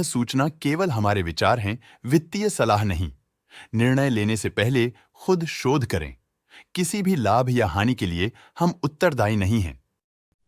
सूचना केवल हमारे विचार हैं, वित्तीय सलाह नहीं। निर्णय लेने से पहले खुद शोध करें। किसी भी लाभ या हानि के लिए हम उत्तरदायी नहीं हैं।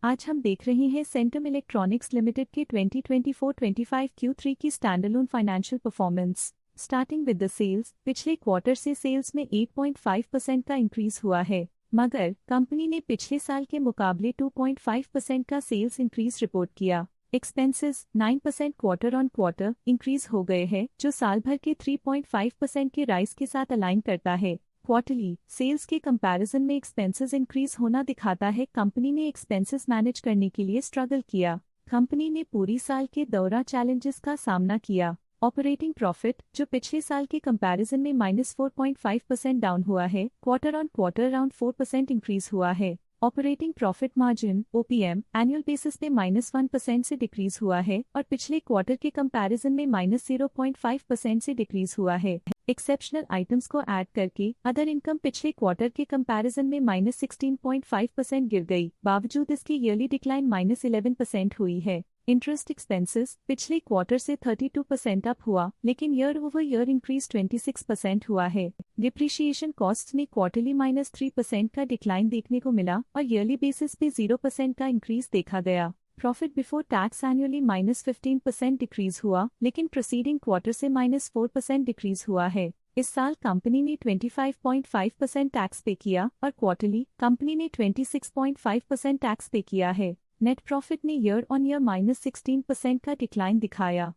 आज हम देख रहे हैं सेंटम इलेक्ट्रॉनिक्स लिमिटेड के 2024-25 Q3 की standalone financial performance. Starting with the sales, पिछले क्वार्टर से सेल्स में 8.5% का इंक्रीज हुआ है, मगर कंपनी ने पिछले साल के मुकाबले 2.5% का सेल्स इंक्रीज रिपोर्ट किया। Expenses 9% quarter on quarter increase हो गए हैं, जो साल भर के 3.5% के राइज के साथ अलाइन करता है। क्वार्टरली सेल्स के कंपैरिजन में एक्सपेंसेस इंक्रीज होना दिखाता है कंपनी ने एक्सपेंसेस मैनेज करने के लिए स्ट्रगल किया। कंपनी ने पूरी साल के दौरान चैलेंजेस का सामना किया। ऑपरेटिंग प्रॉफिट, जो पिछले साल के कंपैरिजन में -4.5% डाउन हुआ है, quarter on quarter around 4% increase हुआ है। Operating profit margin OPM annual basis पे -1% से डिक्रीज हुआ है और पिछले क्वार्टर के कंपैरिजन में -0.5% से डिक्रीज हुआ है। एक्सेप्शनल आइटम्स को ऐड करके अदर इनकम पिछले क्वार्टर के कंपैरिजन में -16.5% गिर गई, बावजूद इसकी ईयरली डिक्लाइन -11% हुई है। इंटरेस्ट एक्सपेंसेस पिछले क्वार्टर से 32% अप हुआ, लेकिन ईयर ओवर ईयर इंक्रीज 26% हुआ है। डिप्रिशिएशन कॉस्ट में क्वार्टरली -3% का डिक्लाइन देखने को मिला और ईयरली बेसिस पे 0% का इंक्रीज देखा गया। Profit before tax annually -15% decrease हुआ, लेकिन प्रोसीडिंग क्वार्टर से -4% डिक्रीज हुआ है। इस साल कंपनी ने 25.5% टैक्स पे किया और क्वार्टरली कंपनी ने 26.5% टैक्स पे किया है। नेट प्रॉफिट ने ईयर ऑन ईयर -16% का डिक्लाइन दिखाया,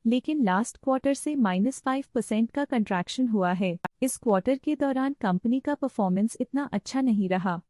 लेकिन लास्ट क्वार्टर से -5% का कंट्रैक्शन हुआ है। इस क्वार्टर के दौरान कंपनी का परफॉर्मेंस इतना अच्छा नहीं रहा।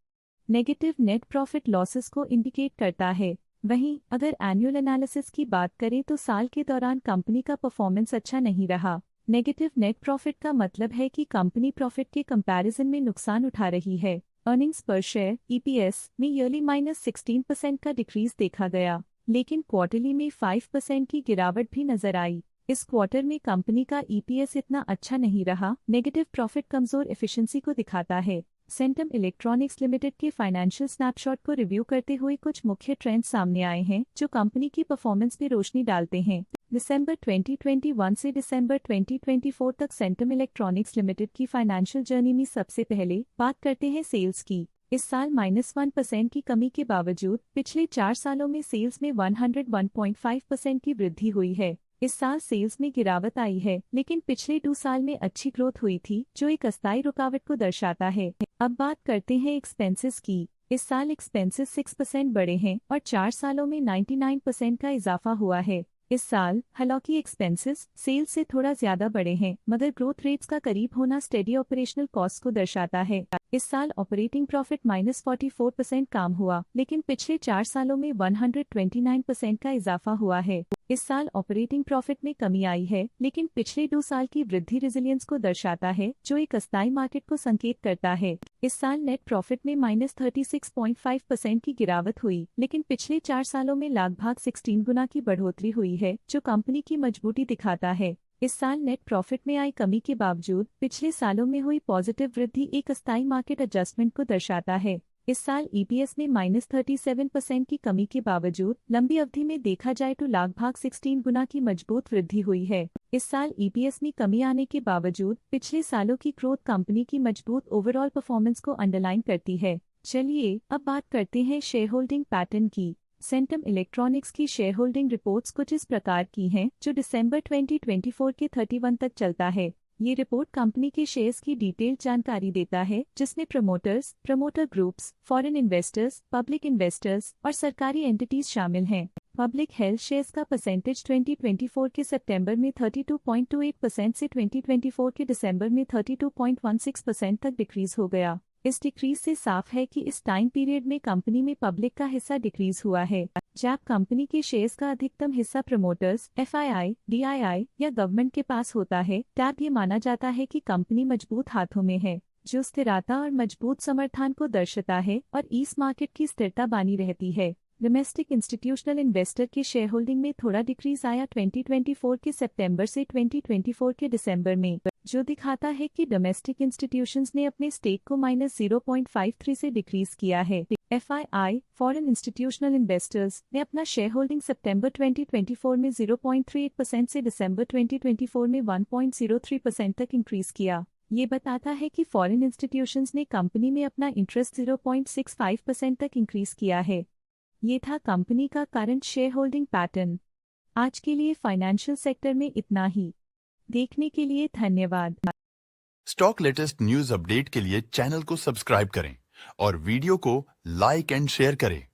नेगेटिव नेट प्रॉफिट लॉसेस को इंडिकेट करता है। वहीं अगर एनुअल एनालिसिस की बात करें तो साल के दौरान कंपनी का परफॉर्मेंस अच्छा नहीं रहा। नेगेटिव नेट प्रॉफिट का मतलब है कि कंपनी प्रॉफिट के कंपैरिजन में नुकसान उठा रही है। अर्निंग्स पर शेयर EPS में ईयरली -16% का डिक्रीज देखा गया, लेकिन क्वार्टरली में 5% की गिरावट भी नजर आई। इस क्वार्टर में कंपनी का EPS इतना अच्छा नहीं रहा। नेगेटिव प्रॉफिट कमजोर एफिशिएंसी को दिखाता है। सेंटम इलेक्ट्रॉनिक्स लिमिटेड के फाइनेंशियल स्नैपशॉट को रिव्यू करते हुए कुछ मुख्य ट्रेंड्स सामने आए हैं जो कंपनी की परफॉर्मेंस पे रोशनी डालते हैं। दिसंबर 2021 से दिसंबर 2024 तक सेंटम इलेक्ट्रॉनिक्स लिमिटेड की फाइनेंशियल जर्नी में सबसे पहले बात करते हैं सेल्स की। इस साल -1% की कमी के बावजूद पिछले 4 सालों में सेल्स में 101.5% की वृद्धि हुई है। इस साल सेल्स में गिरावट आई है, लेकिन पिछले 2 साल में अच्छी ग्रोथ हुई थी, जो एक अस्थायी रुकावट को दर्शाता है। अब बात करते हैं एक्सपेंसेस की। इस साल एक्सपेंसेस 6% बढ़े हैं और 4 सालों में 99% का इजाफा हुआ है। इस साल हालांकि एक्सपेंसेस सेल्स से थोड़ा ज्यादा बढ़े हैं, मगर ग्रोथ रेट्स का करीब होना स्टेडी ऑपरेशनल कॉस्ट को दर्शाता है। इस साल ऑपरेटिंग प्रॉफिट -44% कम हुआ, लेकिन पिछले 4 सालों में 129% का इजाफा हुआ है। इस साल ऑपरेटिंग प्रॉफिट में कमी आई है, लेकिन पिछले 2 साल की वृद्धि रेजिलियंस को दर्शाता है, जो एक अस्थायी मार्केट को संकेत करता है। इस साल नेट प्रॉफिट में -36.5% की गिरावट हुई, लेकिन पिछले 4 सालों में लगभग 16 गुना की बढ़ोतरी हुई है, जो कंपनी की मजबूती दिखाता है। इस साल नेट प्रॉफिट में आई कमी के बावजूद पिछले सालों में हुई पॉजिटिव वृद्धि एक अस्थायी मार्केट एडजस्टमेंट को दर्शाता है। इस साल EPS में -37% की कमी के बावजूद लंबी अवधि में देखा जाए तो लगभग 16 गुना की मजबूत वृद्धि हुई है। इस साल EPS में कमी आने के बावजूद पिछले सालों की ग्रोथ कंपनी की मजबूत ओवरऑल परफॉर्मेंस को अंडरलाइन करती है। चलिए अब बात करते हैं शेयर होल्डिंग पैटर्न की। सेंटम इलेक्ट्रॉनिक्स की शेयर होल्डिंग रिपोर्ट्स कुछ इस प्रकार की हैं, जो दिसंबर 2024 के 31 तक चलता है। ये रिपोर्ट कंपनी के शेयर्स की डिटेल्ड जानकारी देता है, जिसमें promoters, promoter groups, foreign investors, public investors और सरकारी एंटिटीज शामिल हैं। पब्लिक हेल्थ शेयर्स का परसेंटेज 2024 के सितंबर में 32.28% से 2024 के दिसंबर में 32.16% तक डिक्रीज हो गया। इस डिक्रीज से साफ है कि इस टाइम पीरियड में कंपनी में पब्लिक का हिस्सा डिक्रीज हुआ है। जब कंपनी के शेयर्स का अधिकतम हिस्सा प्रमोटर्स, FII, DII या गवर्नमेंट के पास होता है, तब ये माना जाता है कि कंपनी मजबूत हाथों में है, जो स्थिरता और मजबूत समर्थन को दर्शाता है और इस मार्केट की स्थिरता बनी रहती है। डोमेस्टिक इंस्टीट्यूशनल इन्वेस्टर के शेयर होल्डिंग में थोड़ा डिक्रीज आया 2024 के सितंबर से 2024 के दिसंबर में। जो दिखाता है कि डोमेस्टिक इंस्टीट्यूशंस ने अपने स्टेक को -0.53 से डिक्रीज किया है। FII फॉरेन इंस्टीट्यूशनल इन्वेस्टर्स ने अपना शेयर होल्डिंग सितंबर 2024 में 0.38% से दिसंबर 2024 में 1.03% तक इंक्रीज किया। ये बताता है कि फॉरेन इंस्टीट्यूशंस ने कंपनी में अपना इंटरेस्ट 0.65% तक इंक्रीज किया है। ये था कंपनी का करंट शेयर होल्डिंग पैटर्न। आज के लिए फाइनेंशियल सेक्टर में इतना ही। देखने के लिए धन्यवाद। स्टॉक लेटेस्ट न्यूज अपडेट के लिए चैनल को सब्सक्राइब करें और वीडियो को लाइक एंड शेयर करें।